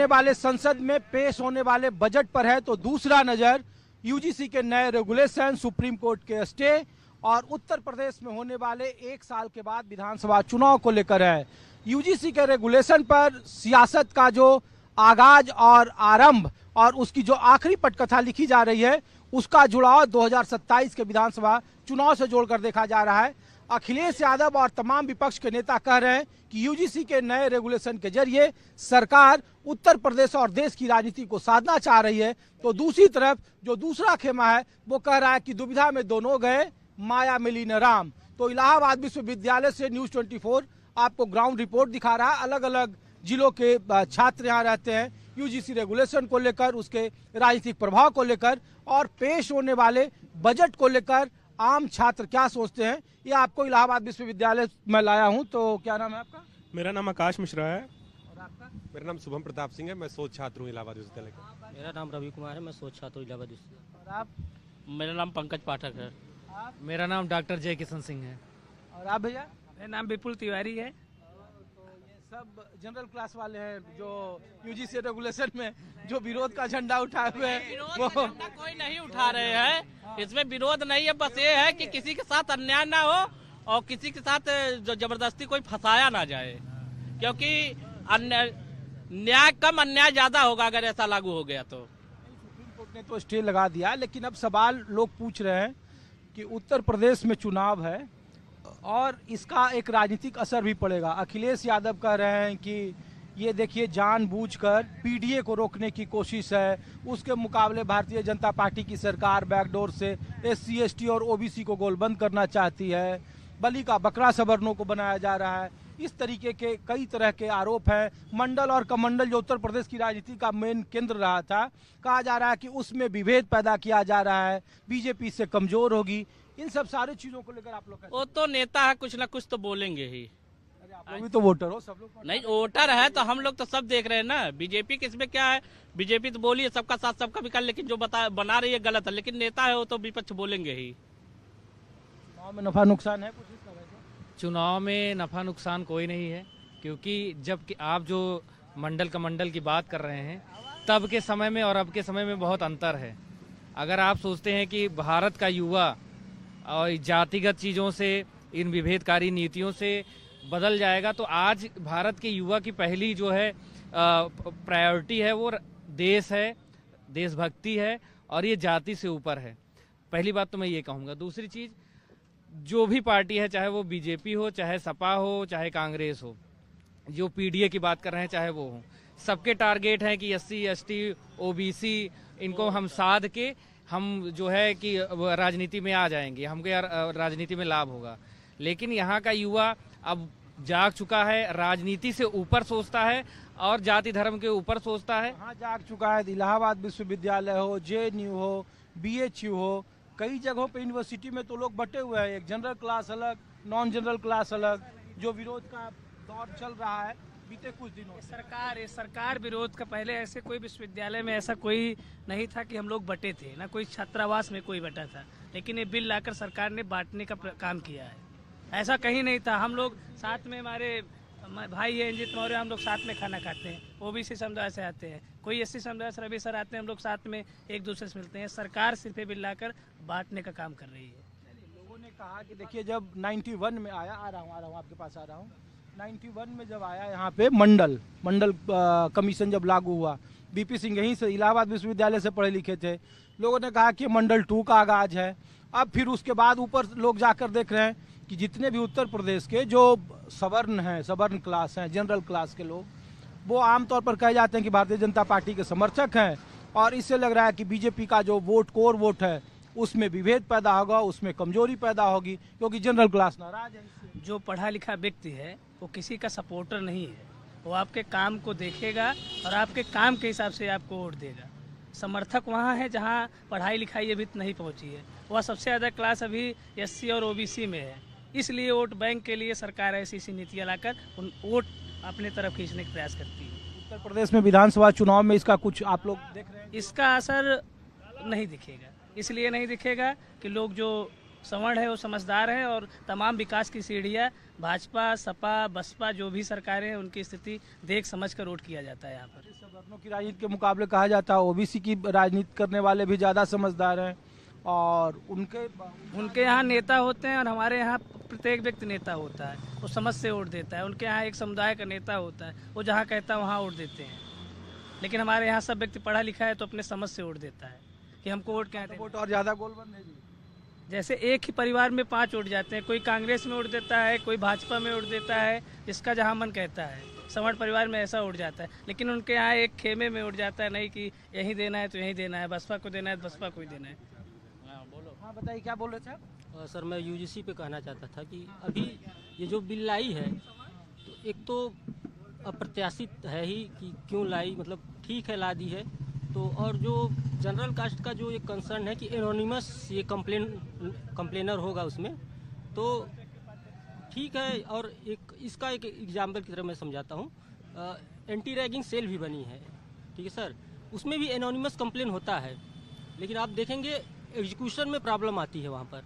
वाले संसद में पेश होने वाले बजट पर है, तो दूसरा नजर यूजीसी के नए रेगुलेशन, सुप्रीम कोर्ट के स्टे और उत्तर प्रदेश में होने वाले 1 साल के बाद विधानसभा चुनाव को लेकर है। यूजीसी के रेगुलेशन पर सियासत का जो आगाज और आरंभ और उसकी जो आखिरी पटकथा लिखी जा रही है, उसका जुड़ाव 2027 के विधानसभा चुनाव से जोड़कर देखा जा रहा है। अखिलेश यादव और तमाम विपक्ष के नेता कह रहे हैं कि यूजीसी के नए रेगुलेशन के जरिए सरकार उत्तर प्रदेश और देश की राजनीति को साधना चाह रही है, तो दूसरी तरफ जो दूसरा खेमा है वो कह रहा है कि दुविधा में दोनों गए, माया मिली न राम। तो इलाहाबाद विश्वविद्यालय से न्यूज 24 आपको ग्राउंड रिपोर्ट दिखा रहा है। अलग अलग जिलों के छात्र यहाँ रहते हैं यूजीसी रेगुलेशन को लेकर, उसके राजनीतिक प्रभाव को लेकर और पेश होने वाले बजट को लेकर आम छात्र क्या सोचते हैं, ये आपको इलाहाबाद विश्वविद्यालय में लाया हूं। तो क्या नाम है आपका? मेरा नाम आकाश मिश्रा है। और आपका? मेरा नाम शुभम प्रताप सिंह है। मैं शोध छात्र हूँ इलाहाबाद विश्वविद्यालय का। मेरा नाम रवि कुमार है। मैं शोध छात्र हूँ इलाहाबाद विश्वविद्यालय। और आप? मेरा नाम पंकज पाठक है। आप? मेरा नाम डॉक्टर जय किशन सिंह है। और आप भैया? मेरा नाम विपुल तिवारी है। तो ये सब जनरल क्लास वाले हैं जो यूजीसी रेगुलेशन में जो विरोध का झंडा उठाए हुए हैं। वो कोई नहीं उठा रहे हैं, इसमें विरोध नहीं है। बस ये है कि किसी के साथ अन्याय ना हो और किसी के साथ जो जबरदस्ती कोई फंसाया ना जाए, क्योंकि न्याय कम अन्याय ज्यादा होगा अगर ऐसा लागू हो गया तो। सुप्रीम कोर्ट ने तो स्टे लगा दिया, लेकिन अब सवाल लोग पूछ रहे हैं कि उत्तर प्रदेश में चुनाव है और इसका एक राजनीतिक असर भी पड़ेगा। अखिलेश यादव कह रहे हैं कि ये देखिए जानबूझकर पीडीए को रोकने की कोशिश है, उसके मुकाबले भारतीय जनता पार्टी की सरकार बैकडोर से एससी एसटी और ओबीसी को गोलबंद करना चाहती है, बलि का बकरा सवर्णों को बनाया जा रहा है। इस तरीके के कई तरह के आरोप हैं। मंडल और कमंडल जो उत्तर प्रदेश की राजनीति का मेन केंद्र रहा था, कहा जा रहा है कि उसमें विभेद पैदा किया जा रहा है, बीजेपी से कमजोर होगी। इन सब सारी चीजों को लेकर आप लोग वो तो नेता है, कुछ ना कुछ तो बोलेंगे ही। आप लोग भी तो वोटर हो, सब लोग नहीं वोटर है तो हम लोग तो सब देख रहे हैं ना। बीजेपी किसमें क्या है, बीजेपी तो बोली है सबका साथ सबका विकास, लेकिन जो बना रही है गलत है, लेकिन नेता है वो तो विपक्ष बोलेंगे ही। चुनाव में नफा नुकसान है कुछ इसका? वैसे चुनाव में नफा नुकसान कोई नहीं है, क्योंकि जब कि आप जो मंडल कमंडल की बात कर रहे हैं, तब के समय में और अब के समय में बहुत अंतर है। अगर आप सोचते हैं कि भारत का युवा और जातिगत चीज़ों से, इन विभेदकारी नीतियों से बदल जाएगा, तो आज भारत के युवा की पहली जो है प्रायोरिटी है वो देश है, देशभक्ति है और ये जाति से ऊपर है। पहली बात तो मैं ये कहूँगा। दूसरी चीज़, जो भी पार्टी है, चाहे वो बीजेपी हो, चाहे सपा हो, चाहे कांग्रेस हो, जो पीडीए की बात कर रहे हैं चाहे वो हो, सबके टारगेट है कि एससी एसटी ओबीसी इनको हम साध के हम जो है कि राजनीति में आ जाएंगे, हमको यार राजनीति में लाभ होगा। लेकिन यहाँ का युवा अब जाग चुका है, राजनीति से ऊपर सोचता है और जाति धर्म के ऊपर सोचता है। हाँ, जाग चुका है। इलाहाबाद विश्वविद्यालय हो, जेएनयू हो, बीएचयू हो, कई जगहों पे यूनिवर्सिटी में तो लोग बटे हुए हैं, एक जनरल क्लास अलग, नॉन जनरल क्लास अलग। जो विरोध का दौर चल रहा है बीते कुछ दिनों से। सरकार विरोध का पहले ऐसे कोई विश्वविद्यालय में ऐसा कोई नहीं था कि हम लोग बटे थे, ना कोई छात्रावास में कोई बटा था, लेकिन ये बिल लाकर सरकार ने बांटने का काम किया है। ऐसा कहीं नहीं था। हम लोग साथ में, हमारे भाई है रंजीत मौर्य, हम लोग साथ में खाना खाते हैं। ओबीसी समुदाय से आते हैं, कोई एससी समुदाय से रवि सर आते हैं, हम लोग साथ में एक दूसरे से मिलते हैं। सरकार सिर्फ बिल लाकर बांटने का काम कर रही है। लोगों ने कहा कि देखिए जब 91 में आया, आ रहा हूँ आपके पास आ रहा हूँ, 91 में जब आया यहाँ पे मंडल कमीशन जब लागू हुआ, बीपी सिंह यहीं से इलाहाबाद विश्वविद्यालय से पढ़े लिखे थे, लोगों ने कहा कि मंडल 2 का आगाज है। अब फिर उसके बाद ऊपर लोग जाकर देख रहे हैं कि जितने भी उत्तर प्रदेश के जो सवर्ण हैं, सवर्ण क्लास हैं, जनरल क्लास के लोग, वो आमतौर पर कहे जाते हैं कि भारतीय जनता पार्टी के समर्थक हैं, और इससे लग रहा है कि बीजेपी का जो वोट, कोर वोट है, उसमें विभेद पैदा होगा, उसमें कमजोरी पैदा होगी, क्योंकि जनरल क्लास नाराज है। जो पढ़ा लिखा व्यक्ति है वो किसी का सपोर्टर नहीं है, वो आपके काम को देखेगा और आपके काम के हिसाब से आपको वोट देगा। समर्थक वहाँ है जहाँ पढ़ाई लिखाई अभी नहीं पहुँची है, वह सबसे ज़्यादा क्लास अभी एससी और ओबीसी में है। इसलिए वोट बैंक के लिए सरकार ऐसी नीतियाँ लाकर उन वोट अपने तरफ खींचने का प्रयास करती है। उत्तर प्रदेश में विधानसभा चुनाव में इसका कुछ आप लोग देख रहे हैं? इसका असर नहीं दिखेगा। इसलिए नहीं दिखेगा कि लोग जो सवर्ण है वो समझदार है और तमाम विकास की सीढ़ियाँ भाजपा, सपा, बसपा जो भी सरकारें हैं उनकी स्थिति देख समझ कर वोट किया जाता है यहाँ पर। सवर्णों की राजनीति के मुकाबले कहा जाता है ओबीसी की राजनीति करने वाले भी ज़्यादा समझदार हैं और उनके यहाँ नेता होते हैं और हमारे यहाँ प्रत्येक व्यक्ति नेता होता है, वो समझ से वोट देता है। उनके यहाँ एक समुदाय का नेता होता है, वो जहाँ कहता है वहाँ वोट देते हैं। लेकिन हमारे यहाँ सब व्यक्ति पढ़ा लिखा है तो अपने समझ से वोट देता है कि हमको वोट क्या वोट और ज़्यादा गोलबंद है जी। जैसे एक ही परिवार में 5 वोट जाते हैं, कोई कांग्रेस में वोट देता है, कोई भाजपा में वोट देता है, जिसका जहाँ मन कहता है। सवर्ण परिवार में ऐसा उठ जाता है, लेकिन उनके यहाँ एक खेमे में उठ जाता है, नहीं कि यहीं देना है तो यहीं देना है, बसपा को देना है तो बसपा को ही देना है। हाँ बताइए क्या बोल रहे थे आप? सर मैं यूजीसी पे कहना चाहता था कि अभी ये जो बिल लाई है तो एक तो अप्रत्याशित है ही कि क्यों लाई, मतलब ठीक है ला दी है तो, और जो जनरल कास्ट का जो एक कंसर्न है कि एनोनिमस ये कंप्लेनर होगा उसमें तो ठीक है। और एक इसका एक एग्जाम्पल की तरह मैं समझाता हूँ, एंटी रैगिंग सेल भी बनी है, ठीक है सर, उसमें भी एनोनिमस कंप्लेन होता है, लेकिन आप देखेंगे एग्जीक्यूशन में प्रॉब्लम आती है वहाँ पर।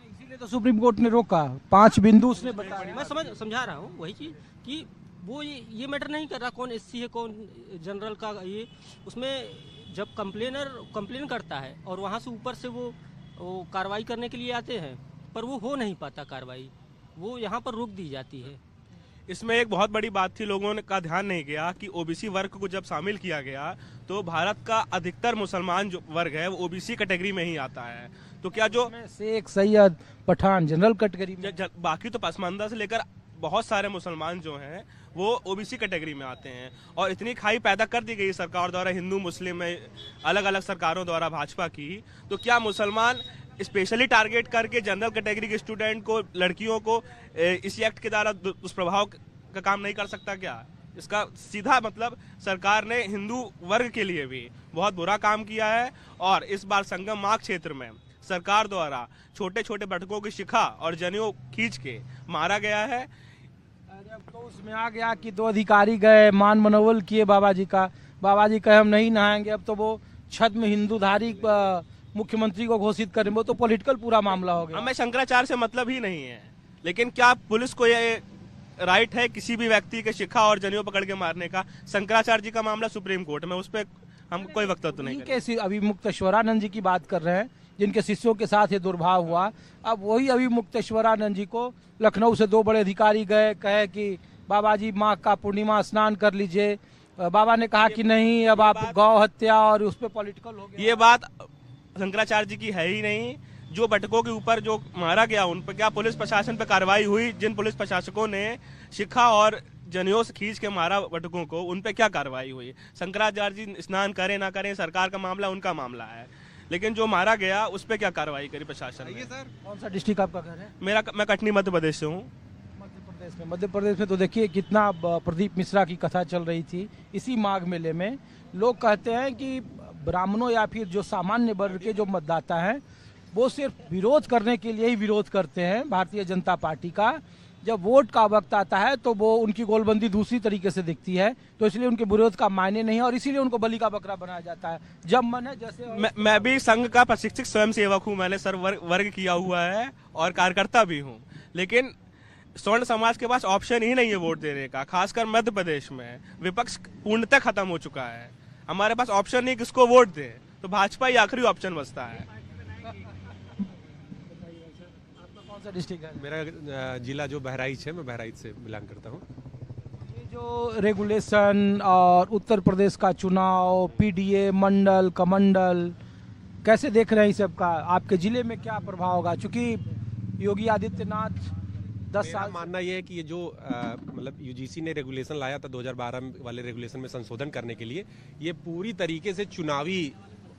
इसीलिए तो सुप्रीम कोर्ट ने रोका, 5 बिंदु उसने बताया। मैं समझा रहा हूँ वही चीज़ कि वो ये मैटर नहीं कर रहा कौन एससी है कौन जनरल का, ये उसमें जब कंप्लेन करता है और वहाँ से ऊपर से वो कार्रवाई करने के लिए आते हैं पर वो हो नहीं पाता कार्रवाई, वो यहाँ पर रोक दी जाती है। इसमें एक बहुत बड़ी बात थी, लोगों ने का ध्यान नहीं गया कि ओबीसी वर्ग को जब शामिल किया गया तो भारत का अधिकतर मुसलमान जो वर्ग है वो ओबीसी कैटेगरी में ही आता है। तो क्या जो शेख, सैयद, पठान जनरल कैटेगरी में, बाकी तो पसमानदा से लेकर बहुत सारे मुसलमान जो हैं वो ओबीसी कैटेगरी में आते हैं और इतनी खाई पैदा कर दी गई सरकार द्वारा, हिंदू मुस्लिम में अलग अलग सरकारों द्वारा भाजपा की, तो क्या मुसलमान स्पेशली टारगेट करके जनरल कैटेगरी के स्टूडेंट को, लड़कियों को इस एक्ट के द्वारा दुष्प्रभाव का काम नहीं कर सकता क्या? इसका सीधा मतलब सरकार ने हिंदू वर्ग के लिए भी बहुत बुरा काम किया है। और इस बार संगम माघ क्षेत्र में सरकार द्वारा छोटे छोटे बैठकों की शिखा और जनेऊ खींच के मारा गया है। तो उसमें आ गया कि 2 अधिकारी गए, मान मनोबल किए बाबा जी का, बाबा जी कहे हम नहीं नहाएंगे, अब तो वो छद में हिंदूधारी मुख्यमंत्री को घोषित करें, वो तो पॉलिटिकल पूरा मामला हो गया। हमें शंकराचार्य से मतलब ही नहीं है, लेकिन क्या पुलिस को ये राइट है किसी भी व्यक्ति के शिखा और जनेऊ पकड़ के मारने का? शंकराचार्य जी का मामला सुप्रीम कोर्ट में, उस पर हम कोई वक्तव्य नहीं करेंगे। अभी मुक्तेश्वरानंद जी की बात कर रहे हैं जिनके शिष्यों के साथ ये दुर्भाव हुआ, अब वही अभी मुक्तेश्वरानंद जी को लखनऊ से 2 बड़े अधिकारी गए, कहे कि बाबा जी माघ का पूर्णिमा स्नान कर लीजिए, बाबा ने कहा कि नहीं, अब आप गौ हत्या और उस पर पॉलिटिकल हो गया। ये बात शंकराचार्य जी की है ही नहीं। जो बैठकों के ऊपर जो मारा गया उन पर क्या पुलिस प्रशासन पर कार्रवाई हुई? जिन पुलिस प्रशासकों ने शिखा और जनेऊ से खींच के मारा बैठकों को, उन पे क्या कार्रवाई हुई? शंकराचार्य जी स्नान करें ना करें सरकार का मामला, उनका मामला है, लेकिन जो मारा गया उस पे क्या कार्रवाई करी प्रशासन ने? सर कौन सा डिस्ट्रिक्ट आपका घर है? मैं कटनी मध्य प्रदेश से हूँ। मध्य प्रदेश में तो देखिए कितना प्रदीप मिश्रा की कथा चल रही थी इसी माघ मेले में। लोग कहते हैं कि ब्राह्मणों या फिर जो सामान्य वर्ग के जो मतदाता हैं वो सिर्फ विरोध करने के लिए ही विरोध करते हैं भारतीय जनता पार्टी का। जब वोट का वक्त आता है तो वो उनकी गोलबंदी दूसरी तरीके से दिखती है, तो इसलिए उनके विरोध का मायने नहीं है और इसीलिए उनको बलि का बकरा बनाया जाता है। जब मन है जैसे मैं भी संघ का प्रशिक्षित स्वयं सेवक हूँ, मैंने सर वर्ग किया हुआ है और कार्यकर्ता भी हूँ, लेकिन स्वर्ण समाज के पास ऑप्शन ही नहीं है वोट देने का। खासकर मध्य प्रदेश में विपक्ष पूर्णतः खत्म हो चुका है, हमारे पास ऑप्शन नहीं किसको वोट दे, तो भाजपा ही आखिरी ऑप्शन बचता है। कौन सा डिस्ट्रिक्ट है? मेरा जिला जो बहराइच है, मैं बहराइच से बिलोंग करता हूँ। ये जो रेगुलेशन और उत्तर प्रदेश का चुनाव, पीडीए, मंडल, कमंडल, कैसे देख रहे हैं इस सब का? आपके जिले में क्या प्रभाव होगा? चूंकि योगी आदित्यनाथ 10 मेरा साल मानना यह है कि ये जो मतलब यूजीसी ने रेगुलेशन लाया था 2012 वाले रेगुलेशन में संशोधन करने के लिए, ये पूरी तरीके से चुनावी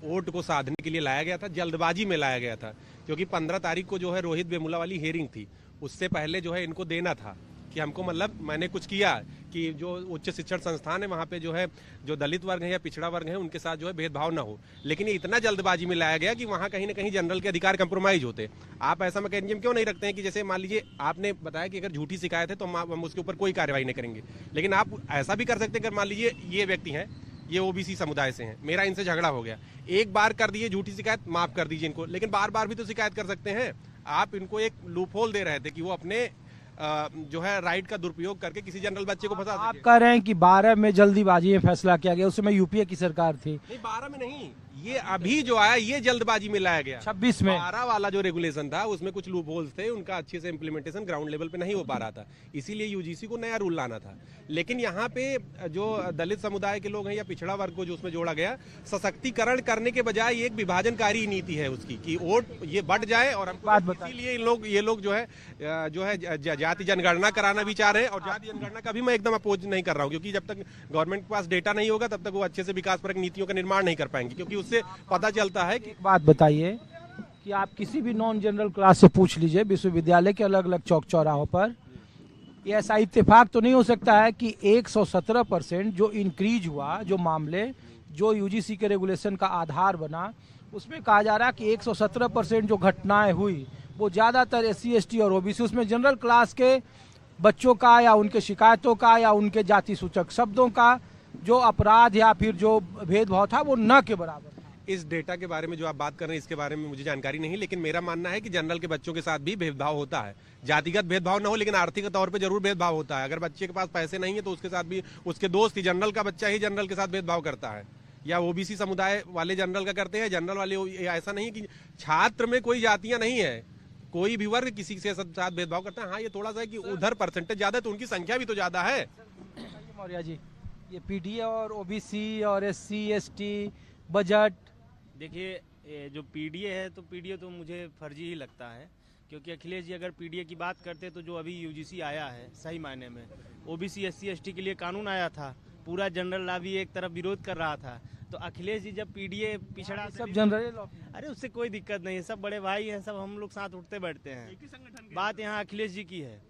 वोट को साधने के लिए लाया गया था, जल्दबाजी में लाया गया था, क्योंकि 15 तारीख को जो है रोहित वेमुला वाली हियरिंग थी, उससे पहले जो है इनको देना था कि हमको मतलब मैंने कुछ किया कि जो उच्च शिक्षण संस्थान है वहाँ पे जो है जो दलित वर्ग है या पिछड़ा वर्ग है उनके साथ जो है भेदभाव ना हो, लेकिन ये इतना जल्दबाजी में लाया गया कि वहाँ कहीं ना कहीं जनरल के अधिकार कंप्रोमाइज होते। आप ऐसा मैकेनिज्म क्यों नहीं रखते हैं कि जैसे मान लीजिए आपने बताया कि अगर झूठी शिकायत है तो हम उसके ऊपर कोई कार्रवाई नहीं करेंगे, लेकिन आप ऐसा भी कर सकते हैं, अगर मान लीजिए ये व्यक्ति हैं, ये ओबीसी समुदाय से हैं, मेरा इनसे झगड़ा हो गया, एक बार कर दिए झूठी शिकायत, माफ कर दीजिए इनको, लेकिन बार बार भी तो शिकायत कर सकते हैं। आप इनको एक लूपहोल दे रहे थे कि वो अपने जो है राइट का दुरुपयोग करके किसी जनरल बच्चे को फंसा आप सके। कह रहे हैं कि 12 में जल्दीबाजी में फैसला किया गया, उस समय यूपीए की सरकार थी। नहीं 12 में नहीं, ये अभी जो आया ये जल्दबाजी में लाया गया। 26 में 12 वाला जो रेगुलेशन था उसमें कुछ लूप होल्स थे, उनका अच्छे से इम्प्लीमेंटेशन ग्राउंड लेवल पे नहीं हो पा रहा था, इसीलिए यूजीसी को नया रूल लाना था। लेकिन यहाँ पे जो दलित समुदाय के लोग हैं या पिछड़ा वर्ग को जो उसमें जोड़ा गया, सशक्तिकरण करने के बजाय एक विभाजनकारी नीति है उसकी कि वोट ये बढ़ जाए और हमको बात बताइए। इसीलिए ये लोग जो है जाति जनगणना कराना भी चाह रहे हैं। और जाति जनगणना का भी मैं एकदम अपोज नहीं कर रहा हूँ, क्योंकि जब तक गवर्नमेंट के पास डेटा नहीं होगा तब तक वो अच्छे से विकासपरक नीतियों का निर्माण नहीं कर पाएंगे, क्योंकि उससे पता चलता है कि एक बात बताइए कि आप किसी भी नॉन जनरल क्लास से पूछ लीजिए विश्वविद्यालय के अलग अलग चौक चौराहों पर, ये ऐसा इत्तेफाक तो नहीं हो सकता है कि 117% जो इंक्रीज हुआ, जो मामले जो यूजीसी के रेगुलेशन का आधार बना, उसमें कहा जा रहा है कि 117% जो घटनाएं हुई वो ज़्यादातर SC ST और OBC, उसमें जनरल क्लास के बच्चों का या उनके शिकायतों का या उनके जाति सूचक शब्दों का जो अपराध या फिर जो भेदभाव था वो न के बराबर। इस डेटा के बारे में जो आप बात कर रहे हैं इसके बारे में मुझे जानकारी नहीं, लेकिन मेरा मानना है कि जनरल के बच्चों के साथ भी भेदभाव होता है। जातिगत भेदभाव ना हो लेकिन आर्थिक तौर पे जरूर भेदभाव होता है। अगर बच्चे के पास पैसे नहीं है तो उसके साथ भी उसके दोस्त ही जनरल का बच्चा ही जनरल के साथ भेदभाव करता है, या ओबीसी समुदाय वाले जनरल का करते हैं, जनरल वाले। ऐसा नहीं कि छात्र में कोई जातियां नहीं है, कोई भी वर्ग किसी के साथ भेदभाव करता है। हाँ, ये थोड़ा सा है कि उधर परसेंटेज ज्यादा है तो उनकी संख्या भी तो ज्यादा है। मौर्य जी, ये पीडीए और ओबीसी और SC ST बजट, देखिए ये जो पीडीए है तो पीडीए तो मुझे फर्जी ही लगता है, क्योंकि अखिलेश जी अगर पीडीए की बात करते तो जो अभी यूजीसी आया है सही मायने में ओबीसी SC ST के लिए कानून आया था, पूरा जनरल लॉ भी एक तरफ विरोध कर रहा था। तो अखिलेश जी जब पीडीए पिछड़ा सब जनरल, अरे उससे कोई दिक्कत नहीं है, सब बड़े भाई हैं, सब हम लोग साथ उठते बैठते हैं। बात यहाँ अखिलेश जी की है,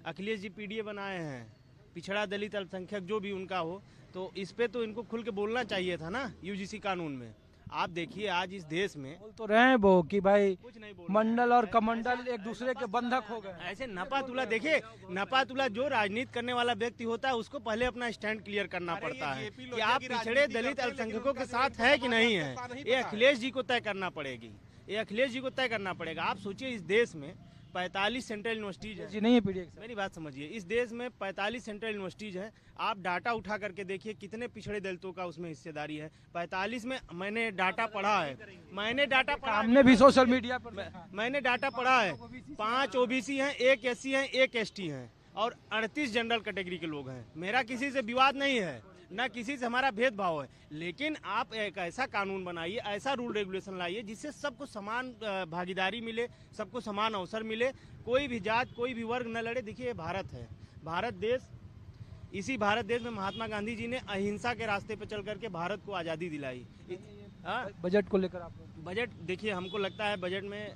अखिलेश जी पीडीए बनाए हैं, पिछड़ा दलित अल्पसंख्यक जो भी उनका हो, तो इस पे तो इनको खुल के बोलना चाहिए था ना यूजीसी कानून में। आप देखिए आज इस देश में बोल तो रहे हैं वो कि भाई कुछ नहीं बोल मंडल और कमंडल एक दूसरे के बंधक हो गए। ऐसे नपा तुला, देखिए नपा तुला जो राजनीति करने वाला व्यक्ति होता है उसको पहले अपना स्टैंड क्लियर करना पड़ता है कि आप पिछड़े दलित अल्पसंख्यकों के साथ है कि नहीं है। ये अखिलेश जी को तय करना पड़ेगी, ये अखिलेश जी को तय करना पड़ेगा। आप सोचिए इस देश में 45 सेंट्रल यूनिवर्सिटीज है, नहीं है पीडीए, मेरी बात समझिए, इस देश में 45 सेंट्रल यूनिवर्सिटीज है। आप डाटा उठा करके देखिए कितने पिछड़े दलितों का उसमें हिस्सेदारी है। 45 में मैंने डाटा पढ़ा है, हमने भी सोशल मीडिया पर मैंने डाटा पढ़ा है। 5 ओबीसी हैं, 1 SC हैं, 1 ST हैं और 38 जनरल कैटेगरी के लोग हैं। मेरा किसी से विवाद नहीं है, ना किसी से हमारा भेदभाव है, लेकिन आप एक ऐसा कानून बनाइए, ऐसा रूल रेगुलेशन लाइए जिससे सबको समान भागीदारी मिले, सबको समान अवसर मिले, कोई भी जात कोई भी वर्ग न लड़े। देखिए भारत है, भारत देश, इसी भारत देश में महात्मा गांधी जी ने अहिंसा के रास्ते पर चल करके भारत को आज़ादी दिलाई। बजट को लेकर आप बजट देखिए, हमको लगता है बजट में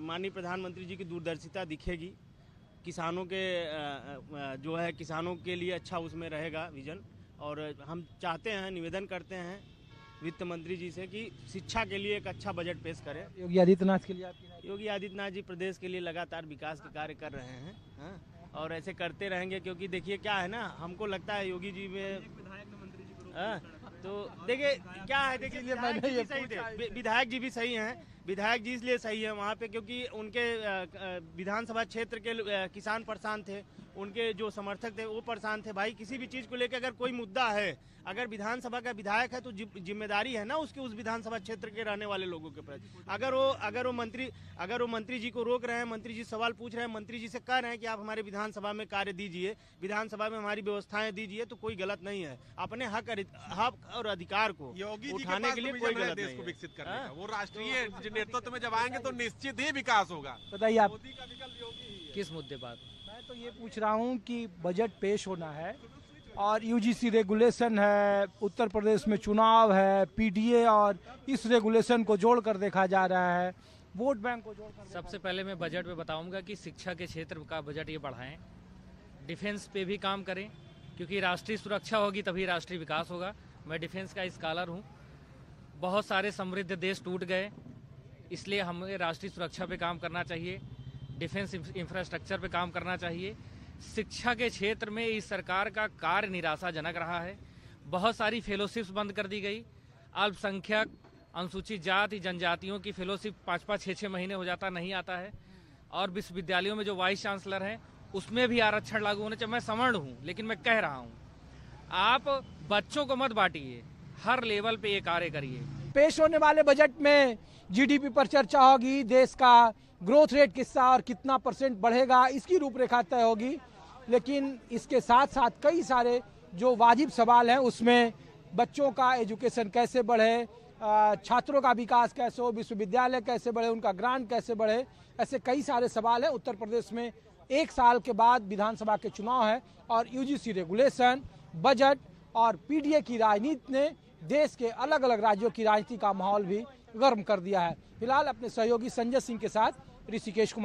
माननीय प्रधानमंत्री जी की दूरदर्शिता दिखेगी, किसानों के जो है किसानों के लिए अच्छा उसमें रहेगा विजन। और हम चाहते हैं, निवेदन करते हैं वित्त मंत्री जी से कि शिक्षा के लिए एक अच्छा बजट पेश करें। योगी आदित्यनाथ के लिए योगी आदित्यनाथ जी प्रदेश के लिए लगातार विकास के कार्य कर रहे हैं, और ऐसे करते रहेंगे, क्योंकि देखिए क्या है ना, हमको लगता है योगी जी में तो देखिए क्या है, देखिए विधायक जी भी सही हैं, विधायक जी इसलिए सही है वहाँ पे क्योंकि उनके विधानसभा क्षेत्र के किसान परेशान थे, उनके जो समर्थक थे वो परेशान थे। भाई किसी भी चीज़ को लेकर अगर कोई मुद्दा है, अगर विधानसभा का विधायक है तो जिम्मेदारी है ना उसकी, उस विधानसभा क्षेत्र के रहने वाले लोगों के प्रति। अगर वो मंत्री जी को रोक रहे हैं, मंत्री जी सवाल पूछ रहे हैं, मंत्री जी से कह रहे हैं कि आप हमारे विधानसभा में कार्य दीजिए, विधानसभा में हमारी व्यवस्थाएं दीजिए, तो कोई गलत नहीं है। अपने हक और अधिकार को उठाने के लिए कोई गलत नहीं है। विकसित करने का वो राष्ट्रीय नेतृत्व में जब आएंगे तो निश्चित ही विकास होगा। बताइए आप किस मुद्दे पर? मैं तो ये पूछ रहा हूँ कि बजट पेश होना है और यूजीसी रेगुलेशन है, उत्तर प्रदेश में चुनाव है, पीडीए और इस रेगुलेशन को जोड़कर देखा जा रहा है, वोट बैंक को जोड़कर। सबसे पहले मैं बजट में बताऊंगा कि शिक्षा के क्षेत्र का बजट ये बढ़ाएं, डिफेंस पे भी काम करें, क्योंकि राष्ट्रीय सुरक्षा होगी तभी राष्ट्रीय विकास होगा। मैं डिफेंस का स्कॉलर हूँ, बहुत सारे समृद्ध देश टूट गए, इसलिए हमें राष्ट्रीय सुरक्षा पे काम करना चाहिए, डिफेंस इंफ्रास्ट्रक्चर पे काम करना चाहिए। शिक्षा के क्षेत्र में इस सरकार का कार्य निराशाजनक रहा है, बहुत सारी फेलोशिप्स बंद कर दी गई, अल्पसंख्यक अनुसूचित जाति जनजातियों की फेलोशिप 5-5, 6-6 महीने हो जाता, नहीं आता है। और विश्वविद्यालयों में जो वाइस चांसलर हैं उसमें भी आरक्षण लागू होना चाहिए। मैं सवर्ण हूँ, लेकिन मैं कह रहा हूँ आप बच्चों को मत बांटिए, हर लेवल पे ये कार्य करिए। पेश होने वाले बजट में जीडीपी पर चर्चा होगी, देश का ग्रोथ रेट कितना और कितना % बढ़ेगा इसकी रूपरेखा तय होगी। लेकिन इसके साथ साथ कई सारे जो वाजिब सवाल हैं, उसमें बच्चों का एजुकेशन कैसे बढ़े, छात्रों का विकास कैसे हो, विश्वविद्यालय कैसे बढ़े, उनका ग्रांट कैसे बढ़े, ऐसे कई सारे सवाल हैं। उत्तर प्रदेश में 1 साल के बाद विधानसभा के चुनाव है और यूजीसी रेगुलेशन, बजट और पीडीए की राजनीति ने देश के अलग अलग राज्यों की राजनीति का माहौल भी गर्म कर दिया है। फिलहाल अपने सहयोगी संजय सिंह के साथ ऋषिकेश कुमार।